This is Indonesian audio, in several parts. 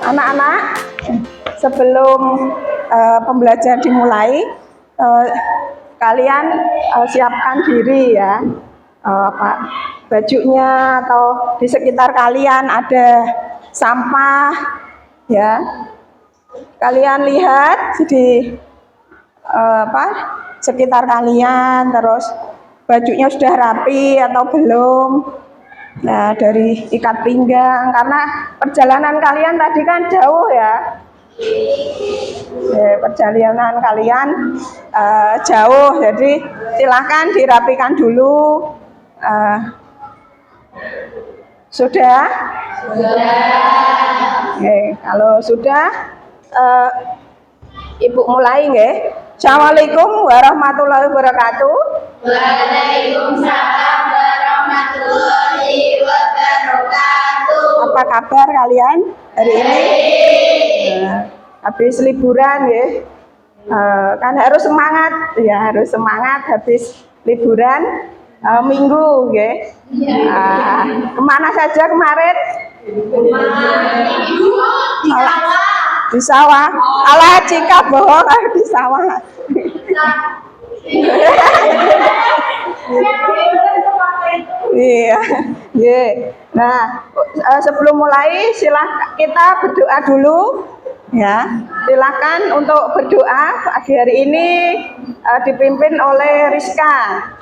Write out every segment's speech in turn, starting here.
Anak-anak, sebelum pembelajaran dimulai, kalian siapkan diri ya, bajunya atau di sekitar kalian ada sampah ya. Kalian lihat di sekitar kalian, terus bajunya sudah rapi atau belum. Nah, dari ikat pinggang, karena perjalanan kalian tadi kan jauh ya. Perjalanan kalian jauh, jadi silahkan dirapikan dulu. Sudah? Kalau sudah, Ibu mulai nggih. Assalamualaikum warahmatullahi wabarakatuh. Waalaikumsalam warahmatullahi wabarakatuh. Apa kabar kalian hari ini? Habis liburan ya, kan harus semangat ya, harus semangat habis liburan minggu ya. Kemana saja kemarin? Di sawah. Alah, Cika bohong, di sawah. Iya. Nah, sebelum mulai silakan kita berdoa dulu ya. Silakan untuk berdoa pagi hari ini dipimpin oleh Rizka.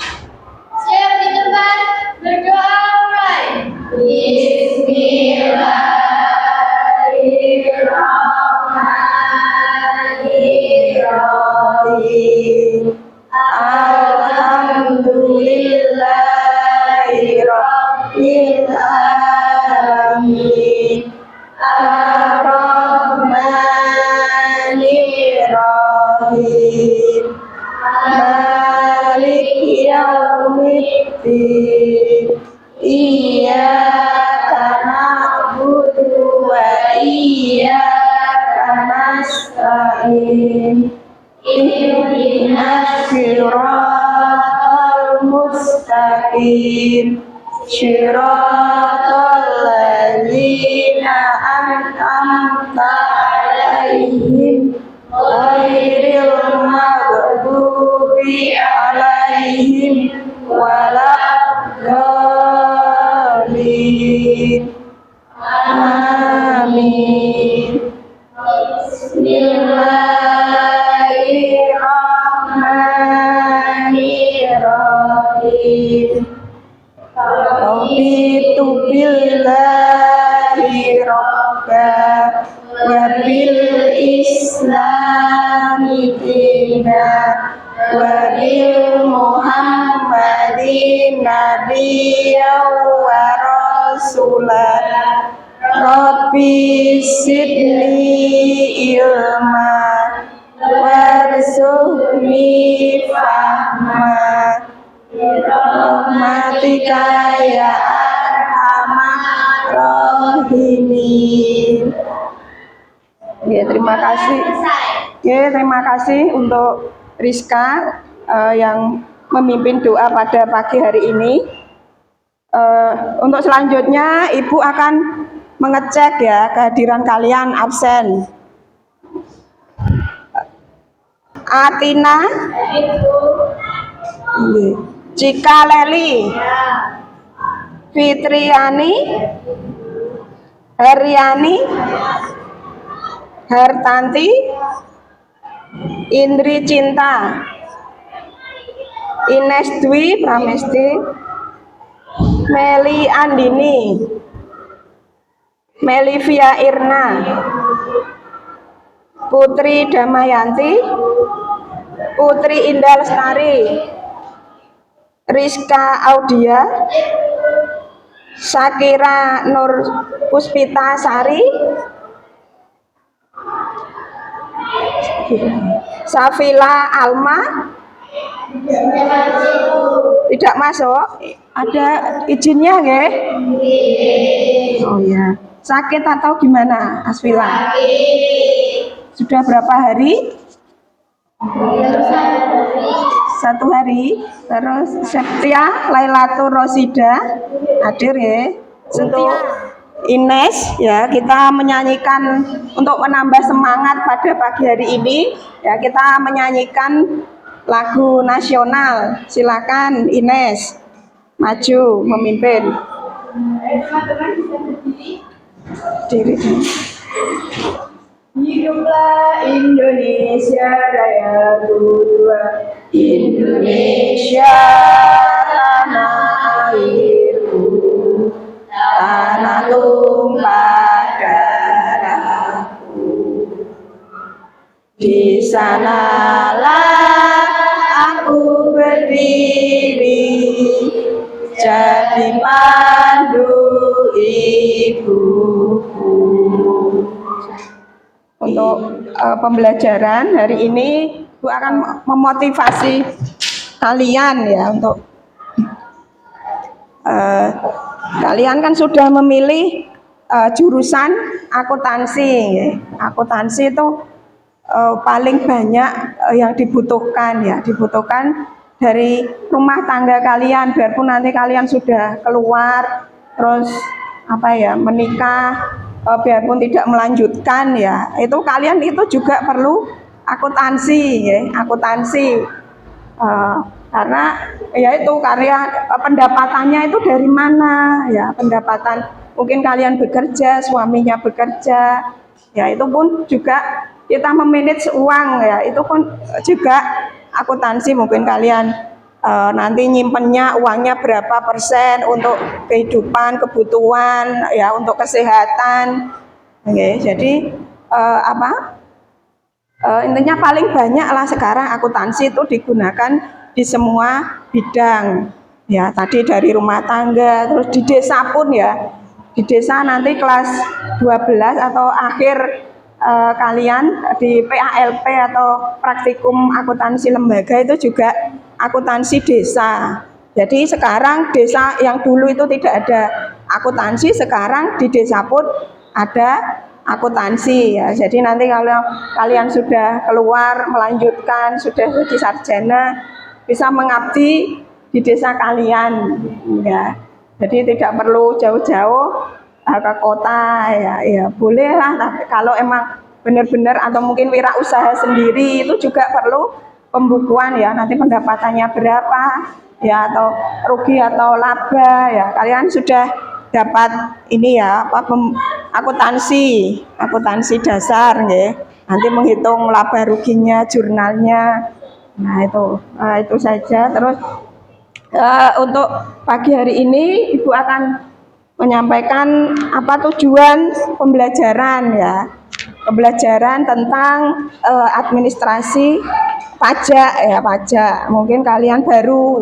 Siap di tempat, berdoa mulai. Bismillahirrahmanirrahim. Alhamdulillahirabbil alamin. Ar-Rahmanirrahim. Maliki yaumiddin. Iyyaka na'budu wa iyyaka nasta'in. Ihdinas siratal mustaqim. Siratal ladzina an'amta 'alaihim ghairil maghdubi 'alaihim waladdallin. Amin. Bismillahirrahmanirrahim. Raditu billahi rabba wa bil islami dina wa bil muhammadin nabiyyan wa rasulan. Rabbi zidni ilma warzuqni fahma rahmatika ya arhamar rahimin. Ya, terima kasih. Ya, terima kasih untuk Rizka yang memimpin doa pada pagi hari ini. Untuk selanjutnya Ibu akan mengecek ya kehadiran kalian absen. Atina, Cika Leli, Fitriani, Heriani, Hartanti, Indri Cinta, Ines Dwi Pramesti, Meli Andini, Melivia Irna, Putri Damayanti, Putri Indah Lestari, Rizka Audia, Syakira Nur Puspita Sari, Safila Alma. Tidak masuk. Ada izinnya nggih? Oh ya. Sakit atau gimana, Asfila? Sudah berapa hari? 1 hari. Terus Septia Lailatul Rosida hadir ya. Setia Ines ya, kita menyanyikan untuk menambah semangat pada pagi hari ini ya, kita menyanyikan lagu nasional. Silakan Ines maju memimpin. Teman-teman bisa berdiri. Hiduplah Indonesia Raya Tuhan, Indonesia tanah airku, tanah tumpah darahku. Di sanalah aku berdiri, jadi pandu ibuku. Untuk pembelajaran hari ini, Bu akan memotivasi kalian ya untuk kalian kan sudah memilih jurusan akuntansi. Ya. Akuntansi itu paling banyak yang dibutuhkan ya, dibutuhkan dari rumah tangga kalian, biarpun nanti kalian sudah keluar terus menikah, biarpun tidak melanjutkan ya, itu kalian itu juga perlu akuntansi ya, akuntansi. Karena ya itu pendapatannya itu dari mana ya, pendapatan mungkin kalian bekerja, suaminya bekerja ya, itu pun juga kita memanage uang ya, itu pun juga akuntansi. Mungkin kalian nanti nyimpennya uangnya berapa persen untuk kehidupan, kebutuhan ya, untuk kesehatan. Oke, jadi intinya paling banyak lah sekarang akuntansi itu digunakan di semua bidang ya, tadi dari rumah tangga, terus di desa pun ya, di desa nanti kelas 12 atau akhir kalian di PALP atau praktikum akuntansi lembaga itu juga akuntansi desa. Jadi sekarang desa yang dulu itu tidak ada akuntansi, sekarang di desa pun ada akuntansi ya. Jadi nanti kalau kalian sudah keluar melanjutkan, sudah jadi sarjana, bisa mengabdi di desa kalian ya. Jadi tidak perlu jauh-jauh ke kota ya, bolehlah. Tapi kalau emang benar-benar atau mungkin wirausaha sendiri, itu juga perlu pembukuan ya, nanti pendapatannya berapa ya, atau rugi atau laba ya, kalian sudah dapat ini ya, akuntansi dasar ya, nanti menghitung laba ruginya, jurnalnya. Nah itu saja. Terus untuk pagi hari ini Ibu akan menyampaikan apa tujuan pembelajaran ya, pembelajaran tentang administrasi pajak ya, pajak. Mungkin kalian baru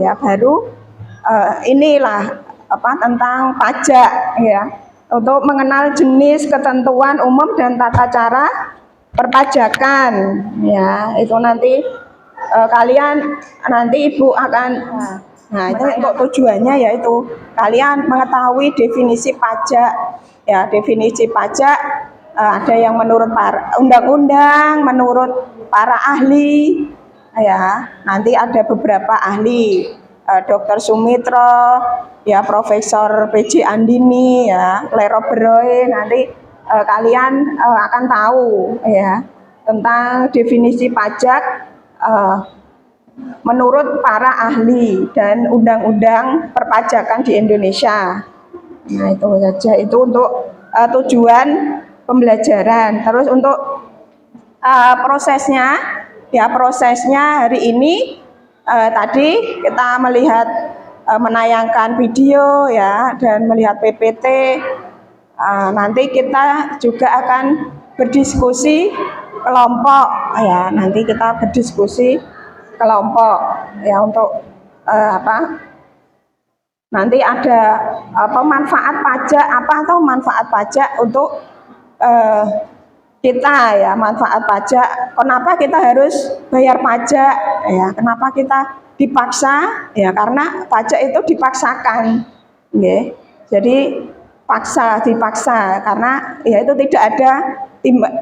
inilah tentang pajak ya, untuk mengenal jenis, ketentuan umum dan tata cara perpajakan ya. Itu nanti kalian nanti Ibu akan itu untuk tujuannya, yaitu kalian mengetahui definisi pajak ya, definisi pajak ada yang menurut para undang-undang, menurut para ahli ya. Nanti ada beberapa ahli, Dr. Sumitro ya, Profesor PJ Andini ya, Lero Beroe. Nanti kalian akan tahu ya tentang definisi pajak menurut para ahli dan undang-undang perpajakan di Indonesia. Nah itu saja, itu untuk tujuan pembelajaran. Terus untuk prosesnya ya, prosesnya hari ini tadi kita melihat menayangkan video ya, dan melihat PPT. Nanti kita juga akan berdiskusi kelompok ya, nanti kita berdiskusi kelompok ya, untuk nanti ada manfaat pajak apa, atau manfaat pajak untuk kita ya, manfaat pajak, kenapa kita harus bayar pajak ya, kenapa kita dipaksa ya, karena pajak itu dipaksakan ya. Jadi dipaksa karena ya itu tidak ada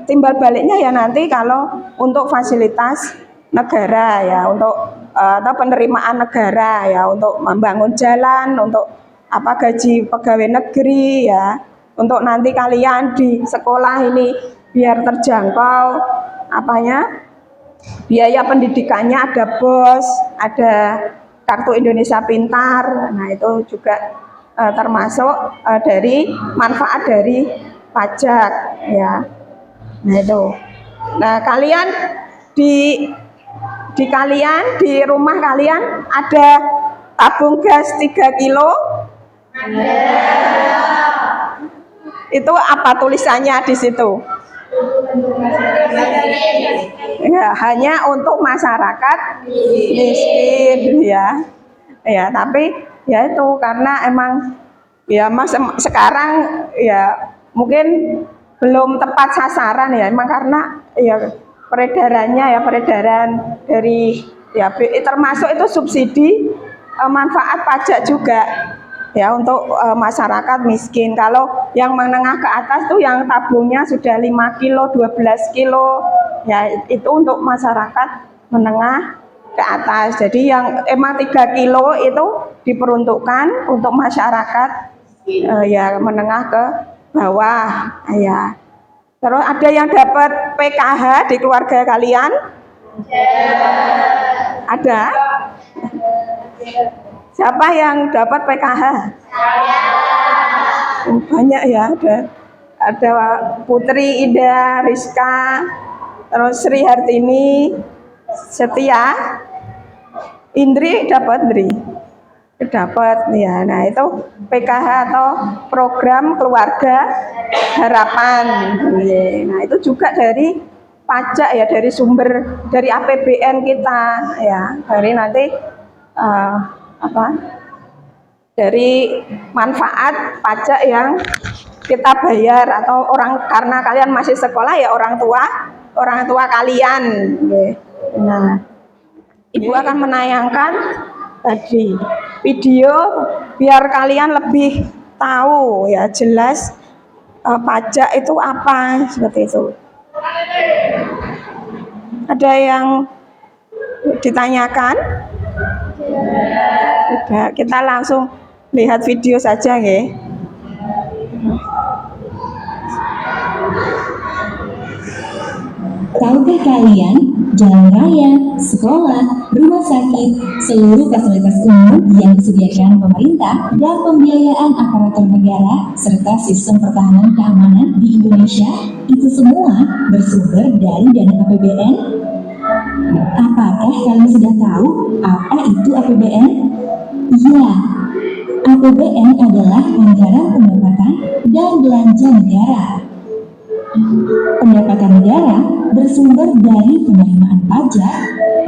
timbal baliknya ya, nanti kalau untuk fasilitas negara ya, untuk atau penerimaan negara ya, untuk membangun jalan, untuk gaji pegawai negeri ya, untuk nanti kalian di sekolah ini biar terjangkau biaya pendidikannya, ada BOS, ada kartu Indonesia Pintar. Nah, itu juga termasuk dari manfaat dari pajak ya. Nah, itu. Nah, kalian di rumah kalian ada tabung gas 3 kilo? Itu apa tulisannya di situ? Ya, hanya untuk masyarakat miskin ya. Ya, tapi ya itu karena emang ya sekarang ya mungkin belum tepat sasaran ya, emang karena ya peredaran dari ya termasuk itu subsidi manfaat pajak juga ya untuk masyarakat miskin. Kalau yang menengah ke atas tuh yang tabungnya sudah 5 kilo, 12 kilo ya, itu untuk masyarakat menengah ke atas. Jadi yang emang 3 kilo itu diperuntukkan untuk masyarakat ya menengah ke bawah ya. Terus ada yang dapat PKH di keluarga kalian? Ada? Siapa yang dapat PKH? Banyak ya, ada Putri, Ida, Rizka, terus Sri Hartini, Setia, Indri dapat ya. Nah, itu PKH atau program keluarga harapan. Nah, itu juga dari pajak ya, dari sumber dari APBN kita ya, dari nanti dari manfaat pajak yang kita bayar atau karena kalian masih sekolah ya, orang tua kalian. Nah, Ibu akan menayangkan tadi video biar kalian lebih tahu ya, jelas pajak itu apa, seperti itu. Ada yang ditanyakan? Tidak, kita langsung lihat video saja ya. Tahukah kalian, jalan raya, sekolah, rumah sakit, seluruh fasilitas umum yang disediakan pemerintah dan pembiayaan aparatur negara serta sistem pertahanan keamanan di Indonesia itu semua bersumber dari dana APBN? Apakah kalian sudah tahu apa itu APBN? Ya, APBN adalah anggaran pendapatan dan belanja negara. Pendapatan negara bersumber dari penerimaan pajak,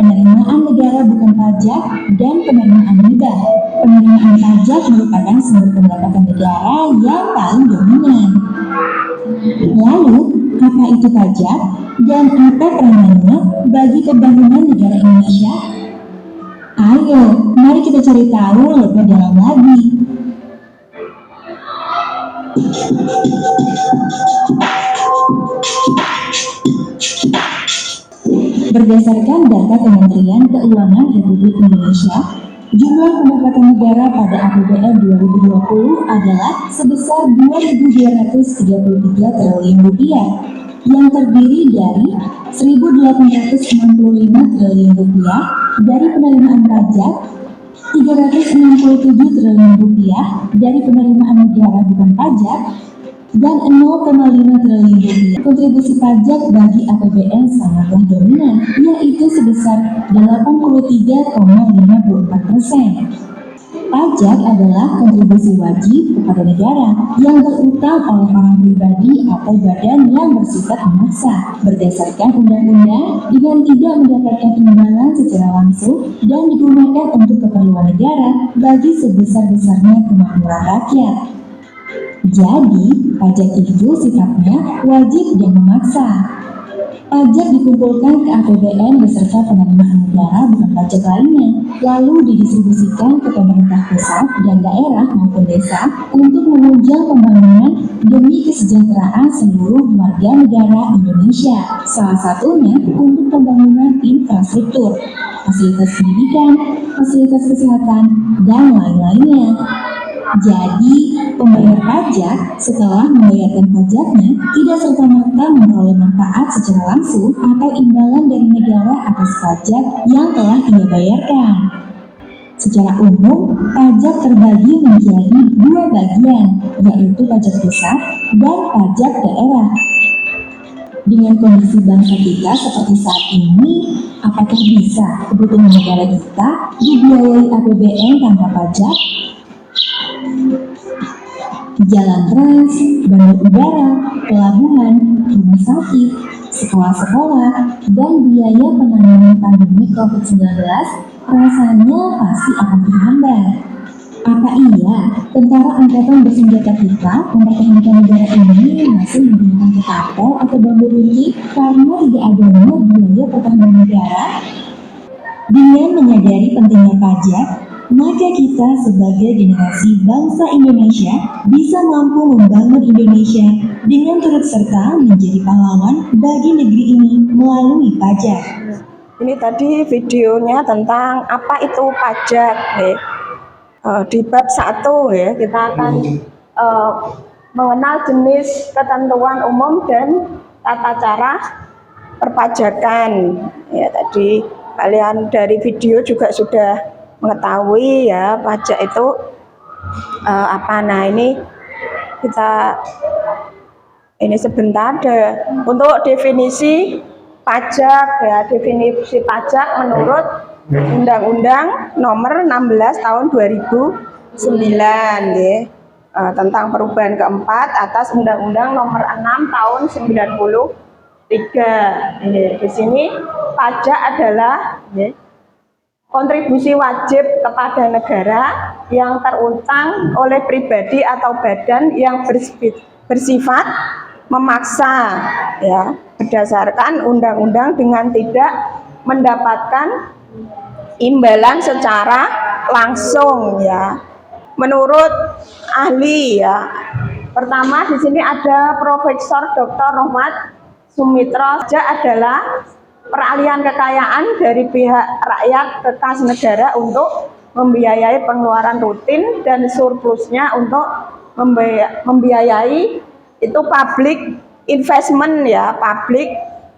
penerimaan negara bukan pajak, dan penerimaan hibah. Penerimaan pajak merupakan sumber pendapatan negara yang paling dominan. Lalu, apa itu pajak dan apa peranannya bagi pembangunan negara Indonesia? Ayo, mari kita cari tahu lebih dalam lagi. Berdasarkan data Kementerian Keuangan Republik Indonesia, jumlah pendapatan negara pada APBN 2020 adalah sebesar Rp2.233 triliun, yang terdiri dari Rp1.865 triliun dari penerimaan pajak, Rp367 triliun dari penerimaan negara bukan pajak, dan 0,5 triliun kontribusi pajak bagi APBN sangatlah dominan, yaitu sebesar 83,54%. Pajak adalah kontribusi wajib kepada negara yang berutang oleh orang pribadi atau badan yang bersifat memaksa berdasarkan undang-undang dengan tidak mendapatkan imbalan secara langsung dan digunakan untuk keperluan negara bagi sebesar-besarnya kemakmuran rakyat. Jadi, pajak itu sifatnya wajib dan memaksa. Pajak dikumpulkan ke APBN beserta penerimaan negara bukan pajak lainnya, lalu didistribusikan ke pemerintah pusat dan daerah maupun desa untuk menunjang pembangunan demi kesejahteraan seluruh warga negara Indonesia. Salah satunya untuk pembangunan infrastruktur, fasilitas pendidikan, fasilitas kesehatan, dan lain-lainnya. Jadi, pembayar pajak setelah membayarkan pajaknya tidak serta-merta memperoleh manfaat secara langsung atau imbalan dari negara atas pajak yang telah ia bayarkan. Secara umum, pajak terbagi menjadi dua bagian, yaitu pajak pusat dan pajak daerah. Dengan kondisi bangsa kita seperti saat ini, apakah bisa kebutuhan negara kita dibiayai APBN tanpa pajak? Jalan trans, bandar udara, pelabuhan, rumah sakit, sekolah-sekolah, dan biaya penanganan pandemi COVID-19 rasanya pasti akan terhambat. Apa iya tentara angkatan bersenjata kita mempertahankan negara ini masih menggunakan ketapel atau bambu runcing karena tidak adanya biaya pertahanan negara? Dengan menyadari pentingnya pajak, maka kita sebagai generasi bangsa Indonesia bisa mampu membangun Indonesia dengan turut serta menjadi pahlawan bagi negeri ini melalui pajak. Ini tadi videonya tentang apa itu pajak. Di bab 1 ya, kita akan mengenal jenis ketentuan umum dan tata cara perpajakan. Ya, tadi kalian dari video juga sudah mengetahui ya pajak itu apa. Nah, ini sebentar deh untuk definisi pajak ya. Definisi pajak menurut Undang-Undang Nomor 16 Tahun 2009 ya, tentang perubahan keempat atas Undang-Undang Nomor 6 Tahun 93. Di sini pajak adalah kontribusi wajib kepada negara yang terutang oleh pribadi atau badan yang bersifat memaksa ya, berdasarkan undang-undang dengan tidak mendapatkan imbalan secara langsung ya. Menurut ahli ya, pertama di sini ada Profesor Dr. Rohmat Sumitra. Pajak adalah peralihan kekayaan dari pihak rakyat ke kas negara untuk membiayai pengeluaran rutin dan surplusnya untuk membiayai itu public investment ya, public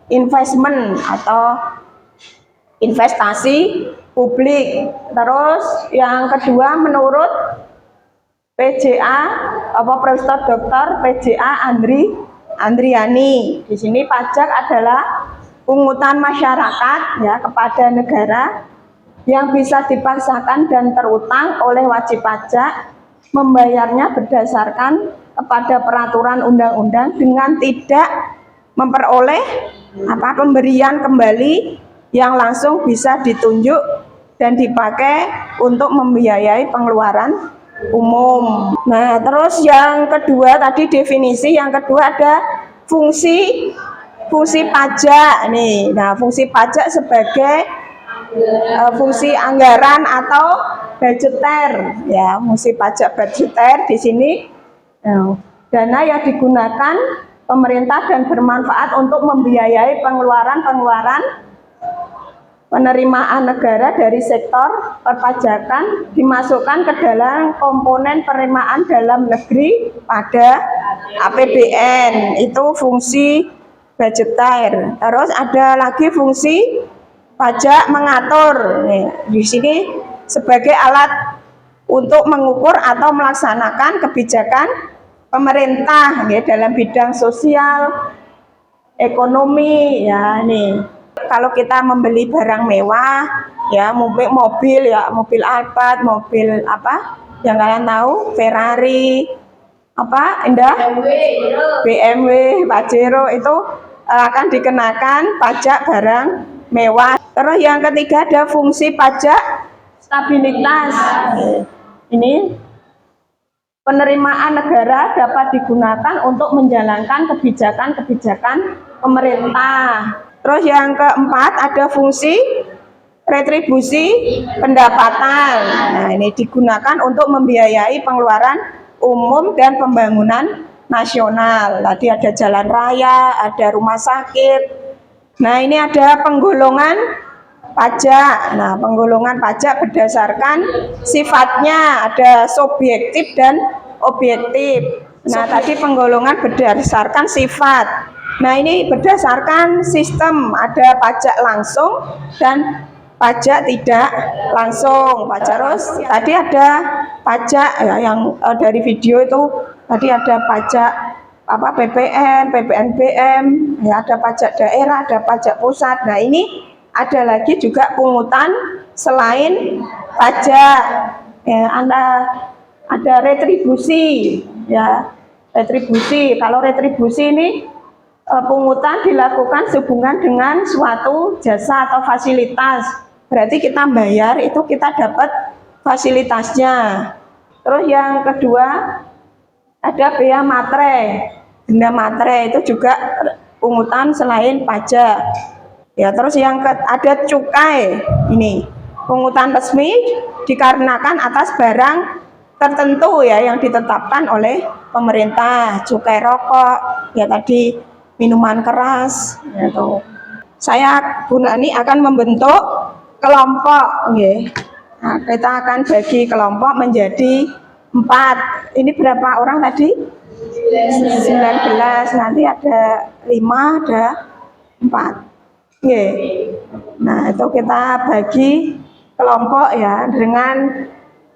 investment atau investasi publik. Terus yang kedua menurut PJA Profesor Dr. PJA Andriani, di sini pajak adalah pungutan masyarakat ya kepada negara yang bisa dipaksakan dan terutang oleh wajib pajak membayarnya berdasarkan kepada peraturan undang-undang dengan tidak memperoleh pemberian kembali yang langsung bisa ditunjuk dan dipakai untuk membiayai pengeluaran umum. Nah, terus yang kedua tadi definisi yang kedua ada fungsi pajak nih. Nah, fungsi pajak sebagai fungsi anggaran atau budgeter ya, fungsi pajak budgeter di sini dana yang digunakan pemerintah dan bermanfaat untuk membiayai pengeluaran penerimaan negara dari sektor perpajakan dimasukkan ke dalam komponen penerimaan dalam negeri pada APBN. Itu fungsi budgeter. Terus ada lagi fungsi pajak mengatur. Di sini sebagai alat untuk mengukur atau melaksanakan kebijakan pemerintah dalam bidang sosial, ekonomi ya nih. Kalau kita membeli barang mewah ya, mobil ya, mobil Alphard, mobil yang kalian tahu, Ferrari, BMW, Pajero, itu akan dikenakan pajak barang mewah. Terus yang ketiga ada fungsi pajak stabilitas. Ini penerimaan negara dapat digunakan untuk menjalankan kebijakan pemerintah. Terus yang keempat ada fungsi retribusi pendapatan. Nah, ini digunakan untuk membiayai pengeluaran umum dan pembangunan nasional. Tadi ada jalan raya, ada rumah sakit. Nah, ini ada penggolongan pajak. Nah, penggolongan pajak berdasarkan sifatnya, ada subjektif dan objektif. Nah, tadi penggolongan berdasarkan sifat. Nah, ini berdasarkan sistem, ada pajak langsung dan pajak tidak langsung. Pajak terus tadi ada pajak ya, yang dari video itu tadi ada pajak apa PPN, PPNBM, ya ada pajak daerah, ada pajak pusat. Nah, ini ada lagi juga pungutan selain pajak. Ya, ada retribusi, ya retribusi. Kalau retribusi ini pungutan dilakukan sehubungan dengan suatu jasa atau fasilitas. Berarti kita bayar itu kita dapat fasilitasnya. Terus yang kedua ada bea matre. Benda matre itu juga pungutan selain pajak. Ya, terus yang ada cukai. Ini pungutan resmi dikarenakan atas barang tertentu ya yang ditetapkan oleh pemerintah. Cukai rokok, ya tadi minuman keras, gitu. Saya Bu Nani akan membentuk kelompok, ya. Nah, kita akan bagi kelompok menjadi 4. Ini berapa orang tadi? 19. Nanti ada 5, ada 4. Oke. Nah, itu kita bagi kelompok ya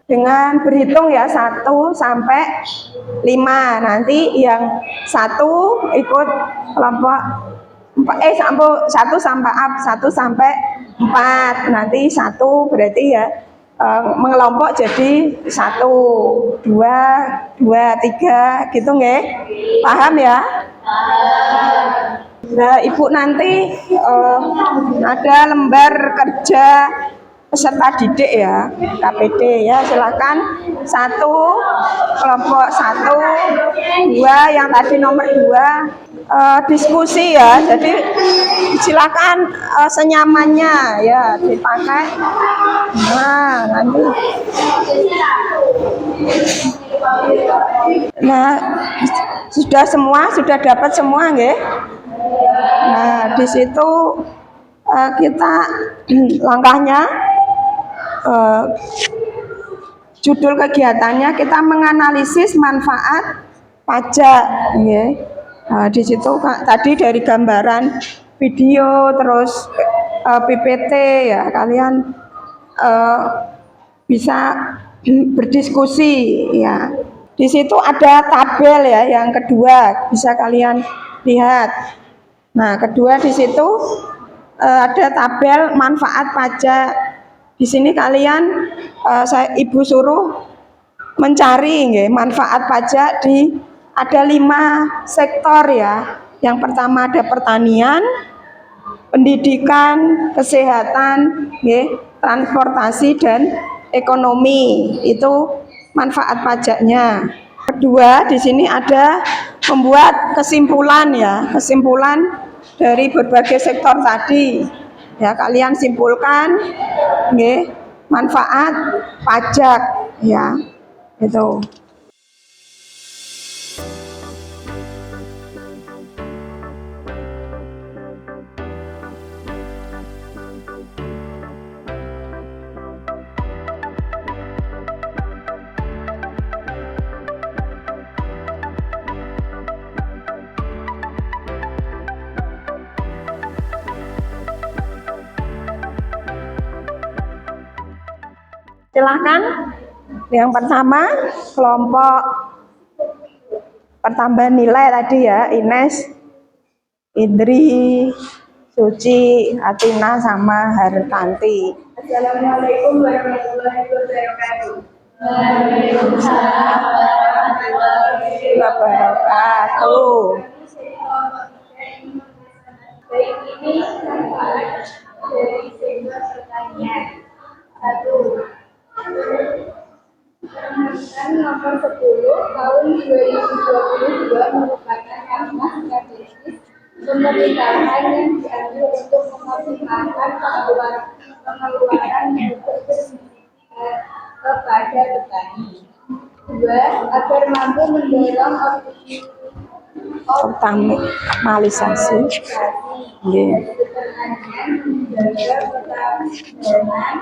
dengan berhitung ya 1 sampai 5. Nanti yang 1 ikut kelompok 1 sampai 4. Nanti 1 berarti ya mengelompok jadi 1, 2, 3 gitu nggih. Paham ya? Nah, Ibu nanti ada lembar kerja peserta didik ya, KPD ya, silakan 1 kelompok 1, 2 yang tadi nomor 2 diskusi ya, jadi silakan senyamannya ya dipakai. Nah, nanti sudah dapat semua nggih. Nah, di situ kita langkahnya judul kegiatannya kita menganalisis manfaat pajak, ya. Nah, di situ tadi dari gambaran video terus PPT ya, kalian bisa berdiskusi ya. Di situ ada tabel ya, yang kedua bisa kalian lihat. Nah, kedua di situ ada tabel manfaat pajak. Di sini kalian Ibu suruh mencari nggih, manfaat pajak ada 5 sektor ya. Yang pertama ada pertanian, pendidikan, kesehatan, nggih, transportasi dan ekonomi. Itu manfaat pajaknya. Kedua, di sini ada membuat kesimpulan ya, kesimpulan dari berbagai sektor tadi. Ya, kalian simpulkan nggih, manfaat pajak ya. Itu. Silahkan. Yang pertama kelompok pertambahan nilai tadi ya, Ines, Indri, Suci, Atina sama Hartanti. Assalamualaikum warahmatullahi wabarakatuh. Waalaikumsalam warahmatullahi wabarakatuh. Baik, ini manfaat dari sektor pertanian. 1. Permentan nomor 10 tahun 2022 merupakan amanah strategis pemerintahan yang diambil untuk memaksimalkan pengeluaran bersignifikan kepada petani. 2. Agar mampu mendorong optimalisasi pertanian menjaga ketahanan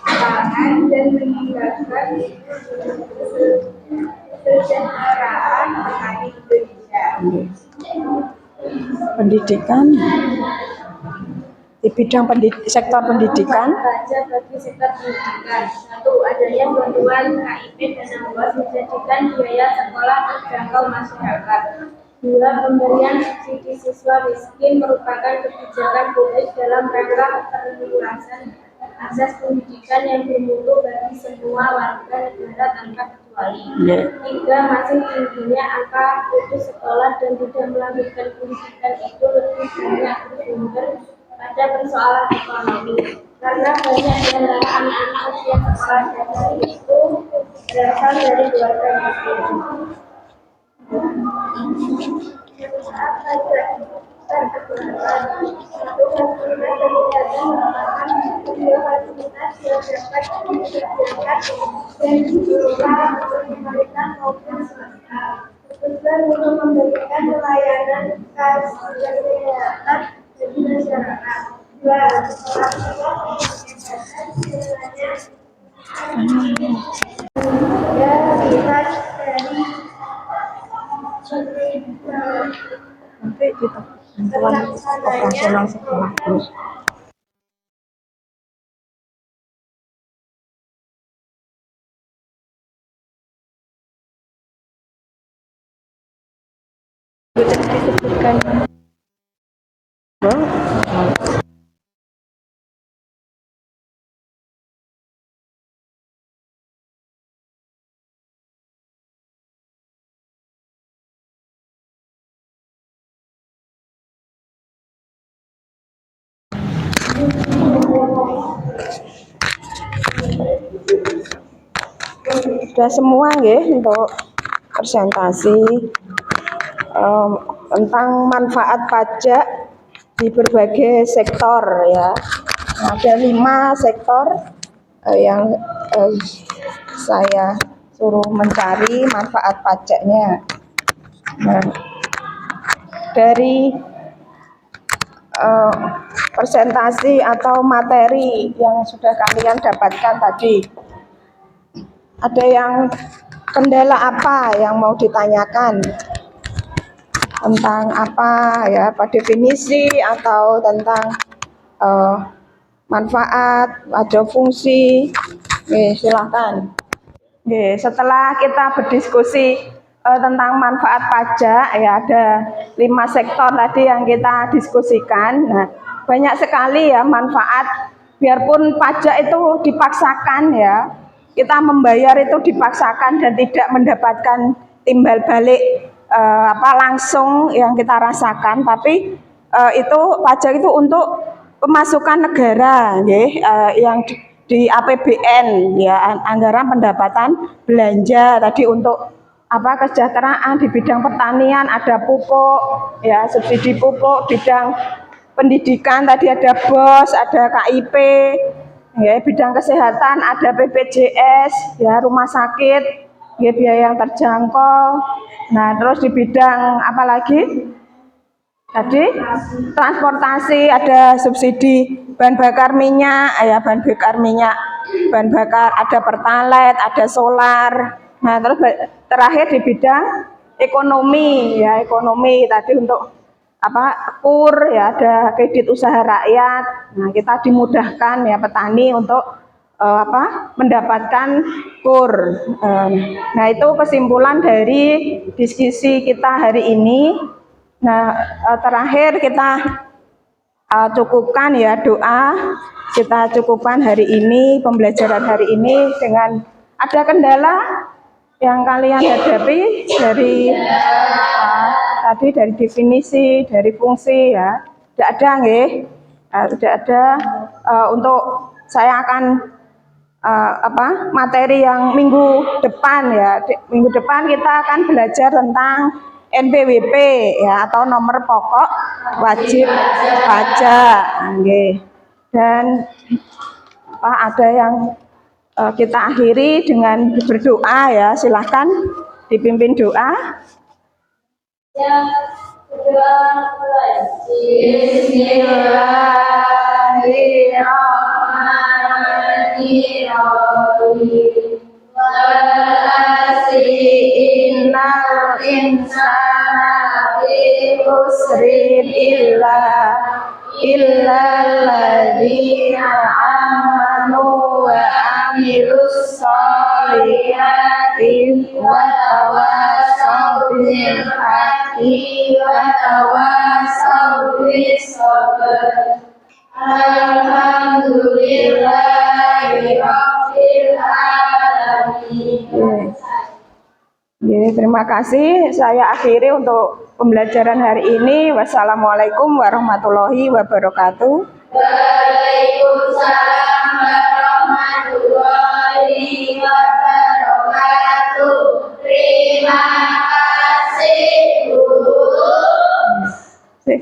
pangan dan meningkatkan kesejahteraan petani Indonesia. Pendidikan di bidang sektor pendidikan. Baca bagi sektor pendidikan. 1. Adanya bantuan KIP dana BOS menjadikan biaya sekolah terjangkau masyarakat. 2. Pemberian subsidi siswa miskin merupakan kebijakan publik dalam rangka perluasan akses pendidikan yang bermutu bagi semua warga negara tanpa kecuali. 3. Masih tingginya angka putus sekolah dan tidak melanjutkan pendidikan itu lebih banyak bersumber pada persoalan ekonomi, karena banyak di antara anak-anak usia sekolah dasar itu berasal dari keluarga miskin. Tujuan untuk memberikan pelayanan kesehatan bagi masyarakat. 2. Ya, lihat dari Nanti kita bantuan operasional sekolah terus. Disebutkan sudah semua nggih untuk presentasi tentang manfaat pajak di berbagai sektor ya. Ada 5 sektor yang saya suruh mencari manfaat pajaknya. Nah, dari presentasi atau materi yang sudah kalian dapatkan tadi, ada yang kendala apa yang mau ditanyakan tentang apa ya, apa definisi atau tentang manfaat, ada fungsi. Silakan. Setelah kita berdiskusi tentang manfaat pajak ya, ada 5 sektor tadi yang kita diskusikan. Nah, banyak sekali ya manfaat, biarpun pajak itu dipaksakan ya, kita membayar itu dipaksakan dan tidak mendapatkan timbal balik langsung yang kita rasakan, tapi itu pajak itu untuk pemasukan negara yang di APBN ya, anggaran pendapatan belanja tadi untuk kesejahteraan di bidang pertanian, ada pupuk ya, subsidi pupuk, bidang pendidikan tadi ada BOS, ada KIP ya, bidang kesehatan ada BPJS ya, rumah sakit ya, biaya yang terjangkau. Nah, terus di bidang apa lagi tadi, transportasi ada subsidi bahan bakar minyak ya, bahan bakar ada pertalite, ada solar. Nah, terus terakhir di bidang ekonomi ya, ekonomi tadi untuk KUR ya, ada kredit usaha rakyat. Nah, kita dimudahkan ya petani untuk mendapatkan KUR. Nah, itu kesimpulan dari diskusi kita hari ini. Nah, terakhir kita cukupkan ya doa, kita cukupkan hari ini, pembelajaran hari ini dengan ada kendala yang kalian hadapi dari tadi dari definisi, dari fungsi ya, tidak ada nggih, tidak ada. Untuk saya akan materi yang minggu depan ya, minggu depan kita akan belajar tentang NPWP ya, atau nomor pokok wajib pajak. Dan ada yang kita akhiri dengan berdoa ya, silahkan dipimpin doa. Bismillah. Bismillahirrahmanirrahim. Innal insana fi khusrin illal ladzina amanu wa amilus solihati wa tawassaw bil haqqi wa tawassaw bis sabr. Alhamdulillahi rabbil alamin. Ya, terima kasih. Saya akhiri untuk pembelajaran hari ini. Wassalamualaikum warahmatullahi wabarakatuh. Waalaikumsalam warahmatullahi wabarakatuh. Terima kasih.